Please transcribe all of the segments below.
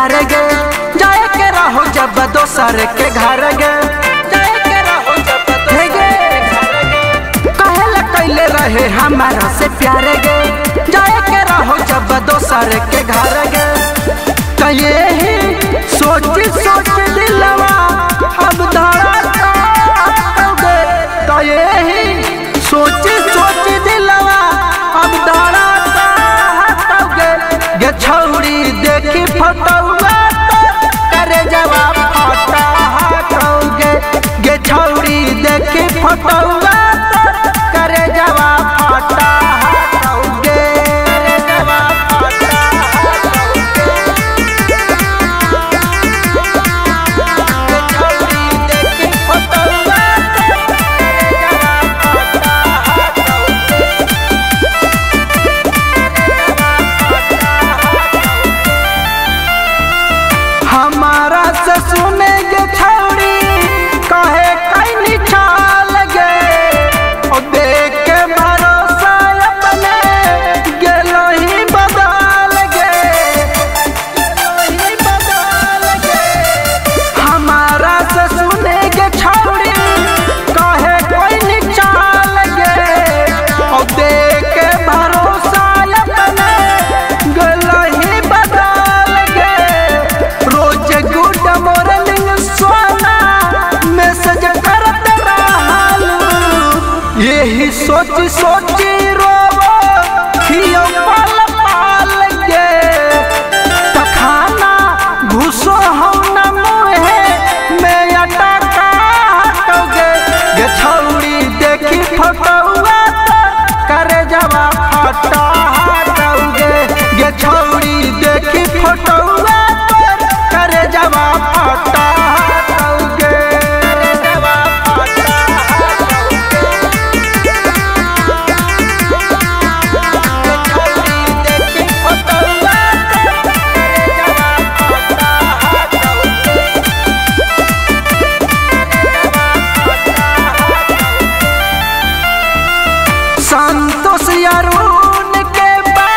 प्यार गे जाए के रहो जब दोसर के घर गे जाए के रहो जब कहले कैले रहे हमारा से प्यार गे जाए के रहो जब दोसर के घर गे कहे ही सोच सोच दिलवा अब धड़ाके कहे ही सोच सोच दिलवा अब धड़ाके गे छौरी देखी फटौआ करे जवाब फटा हाथोगे गे छौरी देखी फटौआ करे जवाब फटा हाथोगे हमारा से सुनेगे छौरी कहे कहीं निछाल गे और देख के भरोसा अपने गेलो ही बदल गे हमारा से सुनेगे छौरी कहे कोई निछाल गे और देख के भरोसा अपने गेलो ही बदल गे रोज गुड मॉर्निंग सोना मैसेज करते रहलू यही सोच सोची रोवो खियो पल पाल गे तखाना घुसो हम न मुहे में अटका हटोगे गे छौरी देखी फटौआ करे जवाब फटा हटोगे गे छौरी देखी फटौआ करे जवाब फटा हटोगे संतोष अरुण के बा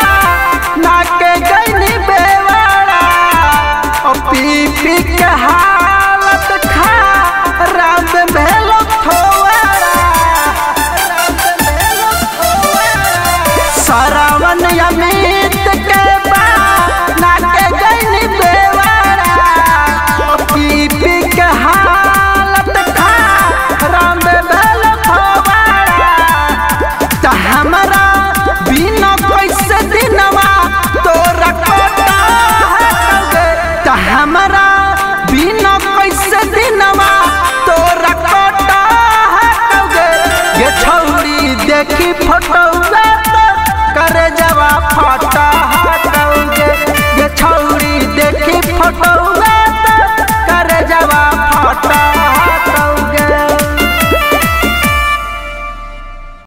ना के गईनी बेवाड़ा और पी पी के हालत खराब भेलो थोड़ा श्रवण अमित के बा ना के गईनी बेवाड़ा और पी पी के हालत खराब भेलो थोड़ा हमरा बिना कैसे दिनवा तोरा कोटा हटोगे हमरा बिना कैसे दिनवा तोरा कोटा हटोगे ये छौरी देखी